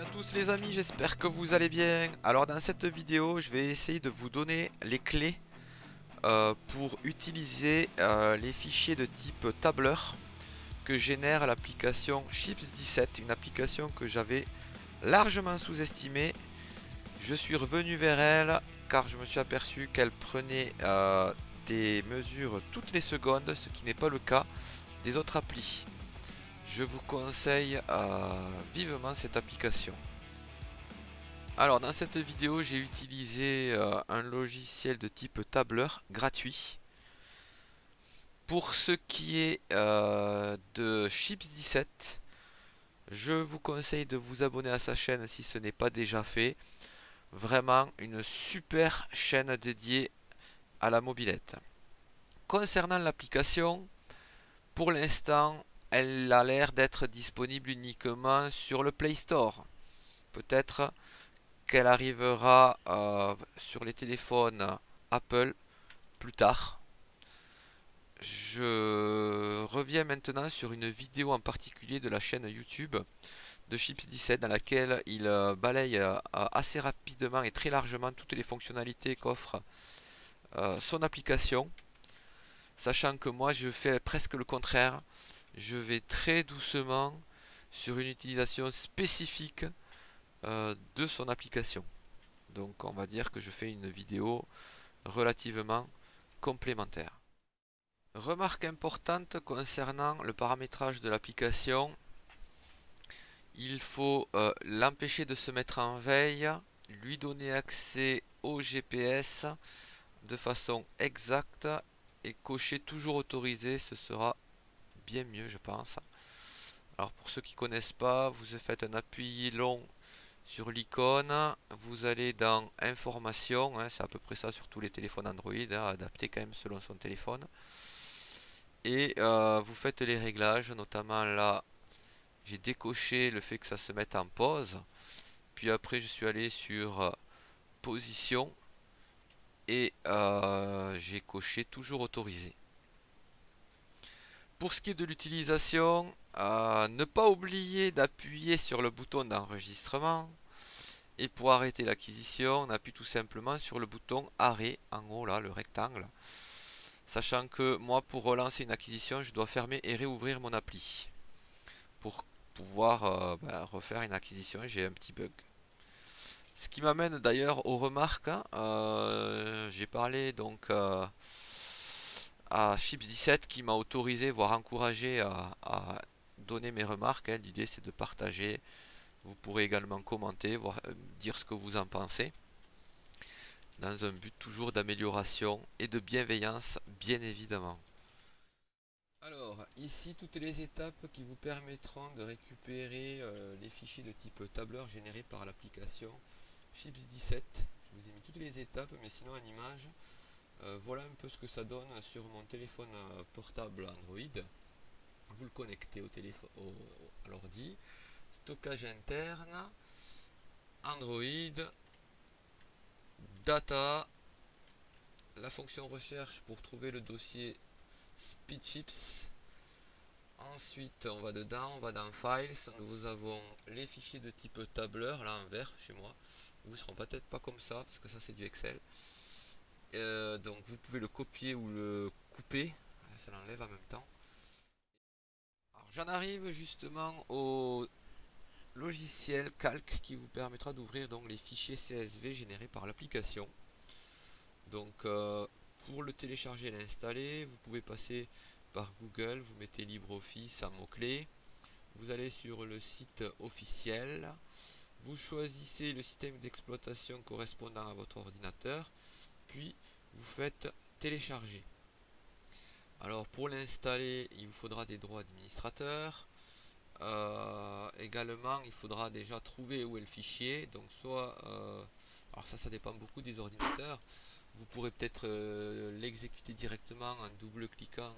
Salut à tous les amis, j'espère que vous allez bien. Alors dans cette vidéo, je vais essayer de vous donner les clés pour utiliser les fichiers de type tableur que génère l'application Chips17, une application que j'avais largement sous-estimée. Je suis revenu vers elle car je me suis aperçu qu'elle prenait des mesures toutes les secondes, ce qui n'est pas le cas des autres applis. Je vous conseille vivement cette application. Alors dans cette vidéo j'ai utilisé un logiciel de type tableur gratuit. Pour ce qui est de Chips17, je vous conseille de vous abonner à sa chaîne si ce n'est pas déjà fait. Vraiment une super chaîne dédiée à la mobilette. Concernant l'application, pour l'instant elle a l'air d'être disponible uniquement sur le Play Store. Peut-être qu'elle arrivera sur les téléphones Apple plus tard. Je reviens maintenant sur une vidéo en particulier de la chaîne YouTube de Chips17 dans laquelle il balaye assez rapidement et très largement toutes les fonctionnalités qu'offre son application. Sachant que moi je fais presque le contraire. Je vais très doucement sur une utilisation spécifique de son application. Donc on va dire que je fais une vidéo relativement complémentaire. Remarque importante concernant le paramétrage de l'application, il faut l'empêcher de se mettre en veille, lui donner accès au GPS de façon exacte et cocher toujours autorisé, ce sera bien mieux je pense. Alors pour ceux qui ne connaissent pas, vous faites un appui long sur l'icône, vous allez dans information, hein, c'est à peu près ça sur tous les téléphones Android, hein, adapté quand même selon son téléphone. Et vous faites les réglages, notamment là, j'ai décoché le fait que ça se mette en pause. Puis après je suis allé sur position et j'ai coché toujours autorisé. Pour ce qui est de l'utilisation, ne pas oublier d'appuyer sur le bouton d'enregistrement. Et pour arrêter l'acquisition, on appuie tout simplement sur le bouton arrêt en haut là, le rectangle. Sachant que moi pour relancer une acquisition, je dois fermer et réouvrir mon appli. Pour pouvoir refaire une acquisition, j'ai un petit bug. Ce qui m'amène d'ailleurs aux remarques. J'ai parlé donc à Chips17 qui m'a autorisé, voire encouragé à donner mes remarques. Hein. L'idée c'est de partager. Vous pourrez également commenter, dire ce que vous en pensez. Dans un but toujours d'amélioration et de bienveillance, bien évidemment. Alors, ici, toutes les étapes qui vous permettront de récupérer les fichiers de type tableur générés par l'application Chips17. Je vous ai mis toutes les étapes, mais sinon en image, voilà un peu ce que ça donne sur mon téléphone portable Android. Vous le connectez au téléphone, à l'ordi. Stockage interne, Android, data, la fonction recherche pour trouver le dossier SpeedChips. Ensuite on va dedans, on va dans Files, nous avons les fichiers de type tableur, là en vert chez moi. Vous ne seront peut-être pas comme ça parce que ça c'est du Excel. Donc vous pouvez le copier ou le couper, ça l'enlève en même temps. J'en arrive justement au logiciel calque qui vous permettra d'ouvrir donc les fichiers CSV générés par l'application. Donc pour le télécharger et l'installer, vous pouvez passer par Google, vous mettez LibreOffice en mot-clé, vous allez sur le site officiel, vous choisissez le système d'exploitation correspondant à votre ordinateur, puis vous faites télécharger. Alors pour l'installer, il vous faudra des droits administrateurs. Également, il faudra déjà trouver où est le fichier. Donc soit, alors ça dépend beaucoup des ordinateurs. Vous pourrez peut-être l'exécuter directement en double-cliquant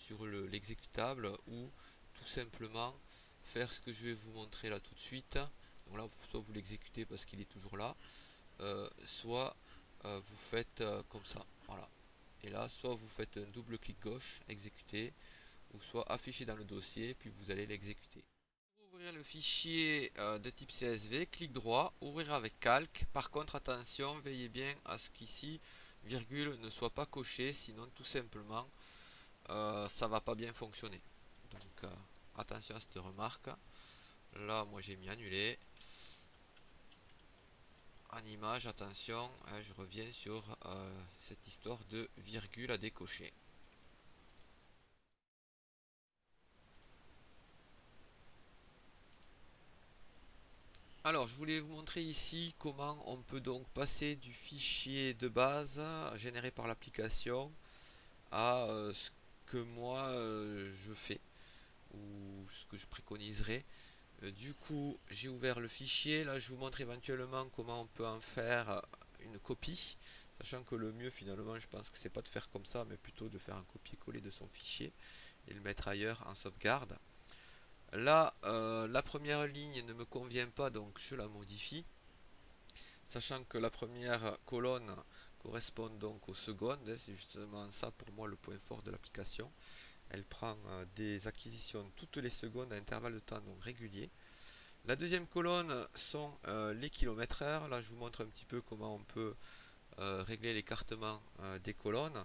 sur l'exécutable ou tout simplement faire ce que je vais vous montrer là tout de suite. Donc là, soit vous l'exécutez parce qu'il est toujours là, soit vous faites comme ça. Voilà. Et là, soit vous faites un double clic gauche, exécuter, ou soit afficher dans le dossier, puis vous allez l'exécuter. Pour Ouvrir le fichier de type CSV, clic droit, ouvrir avec calque. Par contre, attention, veillez bien à ce qu'ici, virgule ne soit pas coché, sinon tout simplement, ça va pas bien fonctionner. Donc, attention à cette remarque. Là, moi j'ai mis annuler. En image, attention, je reviens sur cette histoire de virgule à décocher. Alors, je voulais vous montrer ici comment on peut donc passer du fichier de base généré par l'application à ce que moi je fais ou ce que je préconiserais. Du coup, j'ai ouvert le fichier. Là, je vous montre éventuellement comment on peut en faire une copie. Sachant que le mieux finalement, je pense que c'est pas de faire comme ça, mais plutôt de faire un copier-coller de son fichier et le mettre ailleurs en sauvegarde. Là, la première ligne ne me convient pas, donc je la modifie. Sachant que la première colonne correspond donc aux secondes, c'est justement ça pour moi le point fort de l'application. Elle prend des acquisitions toutes les secondes à intervalles de temps donc réguliers. La deuxième colonne sont les kilomètres heure. Là je vous montre un petit peu comment on peut régler l'écartement des colonnes.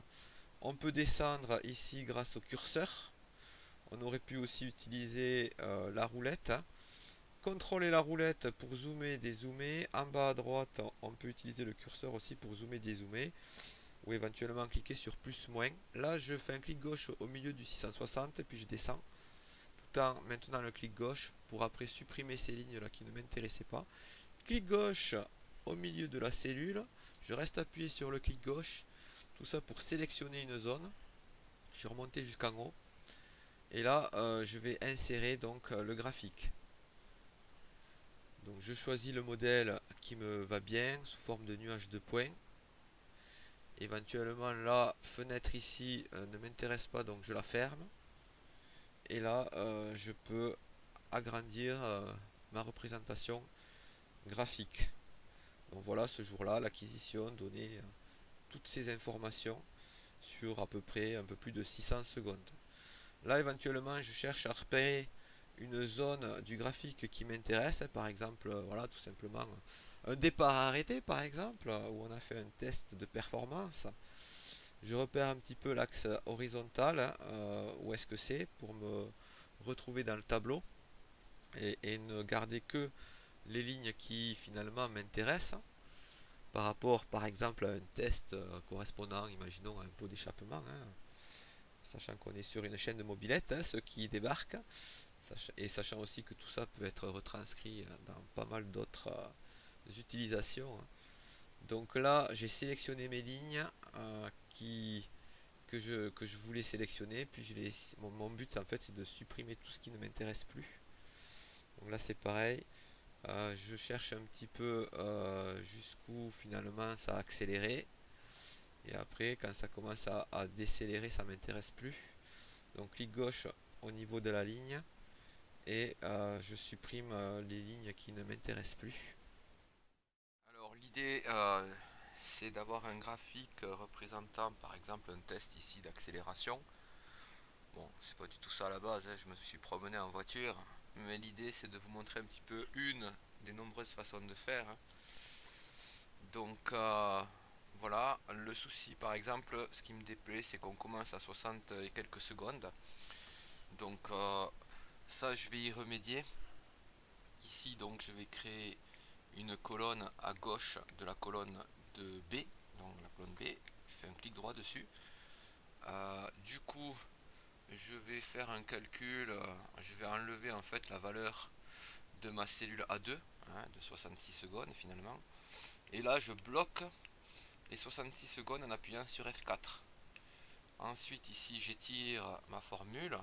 On peut descendre ici grâce au curseur. On aurait pu aussi utiliser la roulette. Contrôler la roulette pour zoomer, dézoomer. En bas à droite, on peut utiliser le curseur aussi pour zoomer, dézoomer. Ou éventuellement cliquer sur plus, moins. Là, je fais un clic gauche au milieu du 660 et puis je descends. Tout en maintenant le clic gauche pour après supprimer ces lignes là qui ne m'intéressaient pas. Clic gauche au milieu de la cellule. Je reste appuyé sur le clic gauche. Tout ça pour sélectionner une zone. Je suis remonté jusqu'en haut. Et là, je vais insérer donc le graphique. Donc je choisis le modèle qui me va bien sous forme de nuage de points. Éventuellement la fenêtre ici ne m'intéresse pas, donc je la ferme. Et là je peux agrandir ma représentation graphique. Donc voilà, ce jour-là, l'acquisition donnait toutes ces informations sur à peu près un peu plus de 600 secondes. Là éventuellement je cherche à repérer une zone du graphique qui m'intéresse, par exemple, voilà, tout simplement un départ arrêté, par exemple, où on a fait un test de performance. Je repère un petit peu l'axe horizontal, où est-ce que c'est, pour me retrouver dans le tableau et ne garder que les lignes qui finalement m'intéressent par rapport, par exemple, à un test correspondant, imaginons, à un pot d'échappement, hein, sachant qu'on est sur une chaîne de mobilette, hein, ceux qui débarquent. Et sachant aussi que tout ça peut être retranscrit dans pas mal d'autres utilisations. Donc là, j'ai sélectionné mes lignes que je voulais sélectionner. Puis mon but, en fait, c'est de supprimer tout ce qui ne m'intéresse plus. Donc là, c'est pareil. Je cherche un petit peu jusqu'où finalement ça a accéléré. Et après, quand ça commence à décélérer, ça m'intéresse plus. Donc clic gauche au niveau de la ligne. Et je supprime les lignes qui ne m'intéressent plus. Alors l'idée c'est d'avoir un graphique représentant par exemple un test ici d'accélération. Bon, c'est pas du tout ça à la base, hein, je me suis promené en voiture, mais l'idée c'est de vous montrer un petit peu une des nombreuses façons de faire, hein. Donc voilà, le souci par exemple, ce qui me déplaît c'est qu'on commence à 60 et quelques secondes. Donc ça je vais y remédier. Ici donc je vais créer une colonne à gauche de la colonne de B, donc la colonne B, je fais un clic droit dessus. Du coup je vais faire un calcul, je vais enlever en fait la valeur de ma cellule A2, hein, de 66 secondes finalement, et là je bloque les 66 secondes en appuyant sur F4. Ensuite ici j'étire ma formule,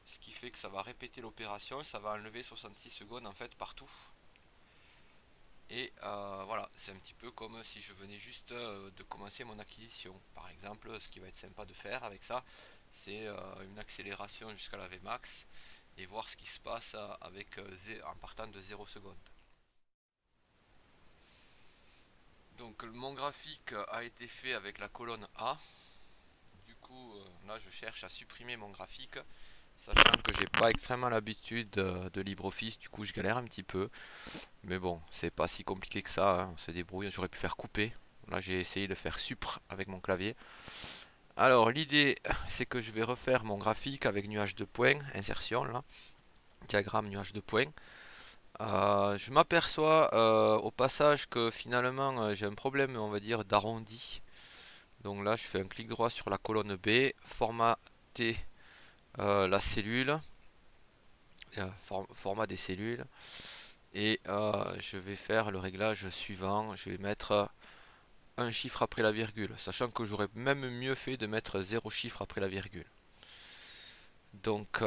ce qui fait que ça va répéter l'opération, ça va enlever 66 secondes en fait partout. Et voilà, c'est un petit peu comme si je venais juste de commencer mon acquisition. Par exemple, ce qui va être sympa de faire avec ça, c'est une accélération jusqu'à la Vmax et voir ce qui se passe avec, en partant de 0 secondes. Donc mon graphique a été fait avec la colonne A. Du coup, là je cherche à supprimer mon graphique. sachant que j'ai pas extrêmement l'habitude de LibreOffice, du coup je galère un petit peu. Mais bon, c'est pas si compliqué que ça, hein, on se débrouille. J'aurais pu faire couper. Là j'ai essayé de faire supr avec mon clavier. Alors l'idée c'est que je vais refaire mon graphique avec nuage de points, insertion là, diagramme nuage de points. Je m'aperçois au passage que finalement j'ai un problème, on va dire, d'arrondi. Donc là je fais un clic droit sur la colonne B, formater la cellule, format des cellules, et je vais faire le réglage suivant. Je vais mettre un chiffre après la virgule, sachant que j'aurais même mieux fait de mettre 0 chiffre après la virgule. Donc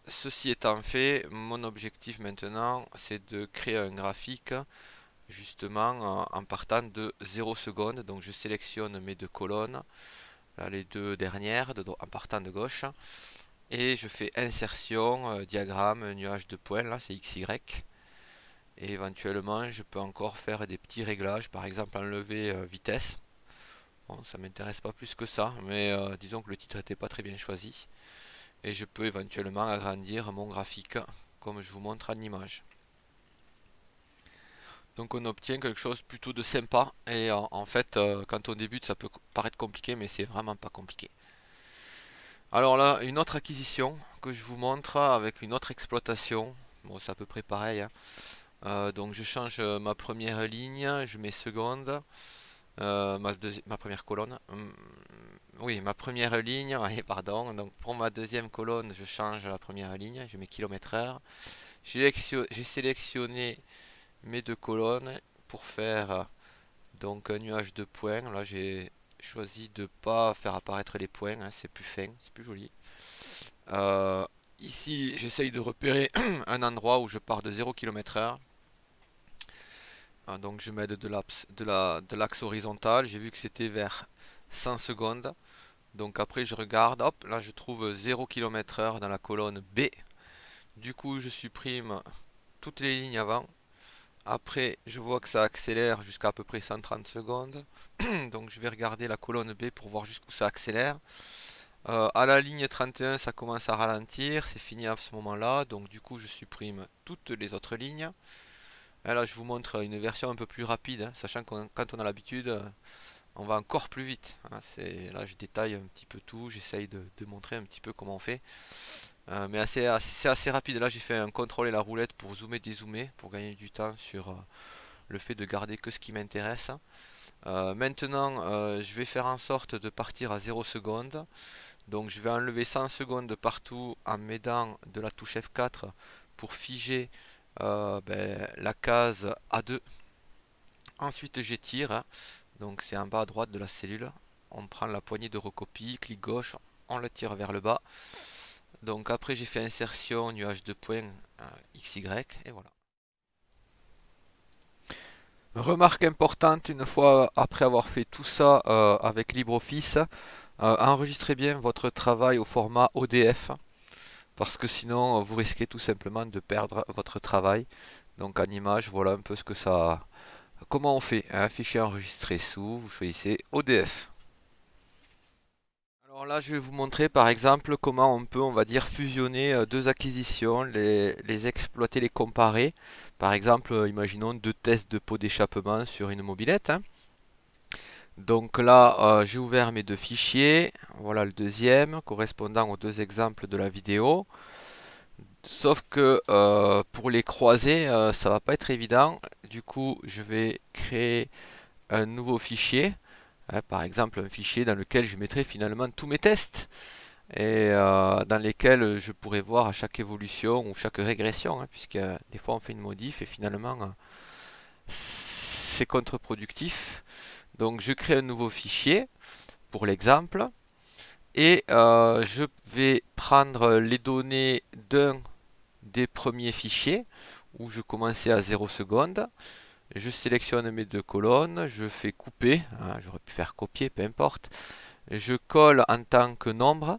ceci étant fait, mon objectif maintenant c'est de créer un graphique justement en partant de 0 secondes. Donc je sélectionne mes deux colonnes, là les deux dernières en partant de gauche, et je fais insertion, diagramme, nuage de points, là c'est XY. Et éventuellement je peux encore faire des petits réglages, par exemple enlever vitesse. Bon, ça m'intéresse pas plus que ça, mais disons que le titre n'était pas très bien choisi. Et je peux éventuellement agrandir mon graphique comme je vous montre en image. Donc on obtient quelque chose plutôt de sympa, et en fait quand on débute ça peut paraître compliqué, mais c'est vraiment pas compliqué. Alors là, une autre acquisition que je vous montre avec une autre exploitation. Bon, c'est à peu près pareil, hein. Donc je change ma première ligne, je mets seconde, ma première colonne. Oui, ma première ligne, ouais, pardon. Donc pour ma deuxième colonne, je change la première ligne, je mets km/h. J'ai sélectionné mes deux colonnes pour faire donc un nuage de points. Là j'ai choisi de pas faire apparaître les points, hein, c'est plus fin, c'est plus joli. Ici j'essaye de repérer un endroit où je pars de 0 km/h. Donc je mets de l'axe horizontal, j'ai vu que c'était vers 100 secondes. Donc après je regarde, hop, là je trouve 0 km/h dans la colonne B. Du coup je supprime toutes les lignes avant. Après je vois que ça accélère jusqu'à peu près 130 secondes. Donc je vais regarder la colonne B pour voir jusqu'où ça accélère. À la ligne 31 ça commence à ralentir, c'est fini à ce moment là. Donc du coup je supprime toutes les autres lignes. Et là je vous montre une version un peu plus rapide, hein, sachant que quand on a l'habitude on va encore plus vite, hein. Là je détaille un petit peu tout, j'essaye de montrer un petit peu comment on fait. Mais c'est assez rapide. Là j'ai fait un contrôle et la roulette pour zoomer, dézoomer, pour gagner du temps sur le fait de garder que ce qui m'intéresse. Maintenant je vais faire en sorte de partir à 0 secondes. Donc je vais enlever 100 secondes partout en m'aidant de la touche F4 pour figer la case A2. Ensuite j'étire, hein. Donc c'est en bas à droite de la cellule. On prend la poignée de recopie, clic gauche, on la tire vers le bas. Donc après j'ai fait insertion, nuage de points XY, et voilà. Remarque importante, une fois après avoir fait tout ça avec LibreOffice, enregistrez bien votre travail au format ODF, parce que sinon vous risquez tout simplement de perdre votre travail. Donc en image, voilà un peu ce que ça... Comment on fait un fichier enregistré sous, vous choisissez ODF. Alors là, je vais vous montrer par exemple comment on peut, on va dire, fusionner deux acquisitions, les exploiter, les comparer. Par exemple, imaginons deux tests de pot d'échappement sur une mobilette, hein. Donc là, j'ai ouvert mes deux fichiers. Voilà le deuxième, correspondant aux deux exemples de la vidéo. Sauf que pour les croiser, ça va pas être évident. Du coup, je vais créer un nouveau fichier. Par exemple, un fichier dans lequel je mettrai finalement tous mes tests et dans lesquels je pourrais voir à chaque évolution ou chaque régression, hein, puisque des fois on fait une modif et finalement c'est contre-productif. Donc je crée un nouveau fichier pour l'exemple et je vais prendre les données d'un des premiers fichiers où je commençais à 0 secondes. Je sélectionne mes deux colonnes, je fais couper, hein, j'aurais pu faire copier, peu importe. Je colle en tant que nombre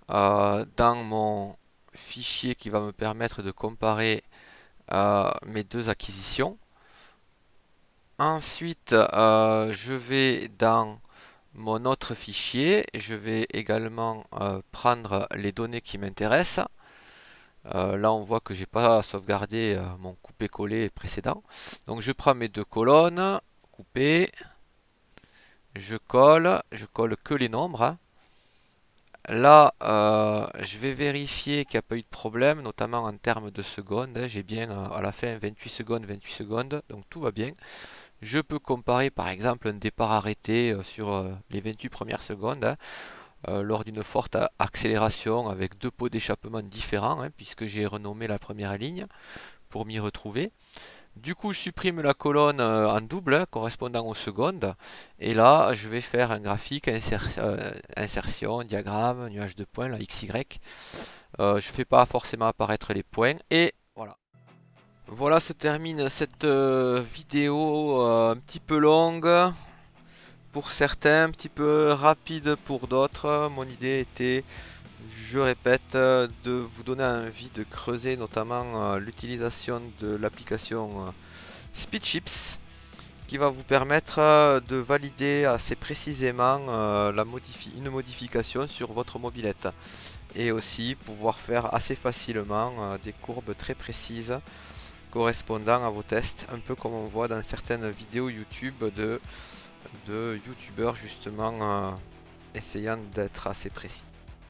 dans mon fichier qui va me permettre de comparer mes deux acquisitions. Ensuite, je vais dans mon autre fichier. Je vais également prendre les données qui m'intéressent. Là on voit que j'ai pas sauvegardé mon coupé-collé précédent. Donc je prends mes deux colonnes, couper, je colle que les nombres, hein. Là, je vais vérifier qu'il n'y a pas eu de problème, notamment en termes de secondes, hein. J'ai bien à la fin 28 secondes, donc tout va bien. Je peux comparer par exemple un départ arrêté sur les 28 premières secondes, hein, lors d'une forte accélération avec deux pots d'échappement différents, hein, puisque j'ai renommé la première ligne pour m'y retrouver. Du coup, je supprime la colonne en double, hein, correspondant aux secondes. Et là, je vais faire un graphique, insertion, diagramme, nuage de points, là, XY. Je ne fais pas forcément apparaître les points. Et voilà. Voilà se termine cette vidéo un petit peu longue pour certains, un petit peu rapide pour d'autres. Mon idée était, je répète, de vous donner envie de creuser notamment l'utilisation de l'application SpeedChips, qui va vous permettre de valider assez précisément une modification sur votre mobilette, et aussi pouvoir faire assez facilement des courbes très précises correspondant à vos tests, un peu comme on voit dans certaines vidéos YouTube de youtubeurs justement essayant d'être assez précis.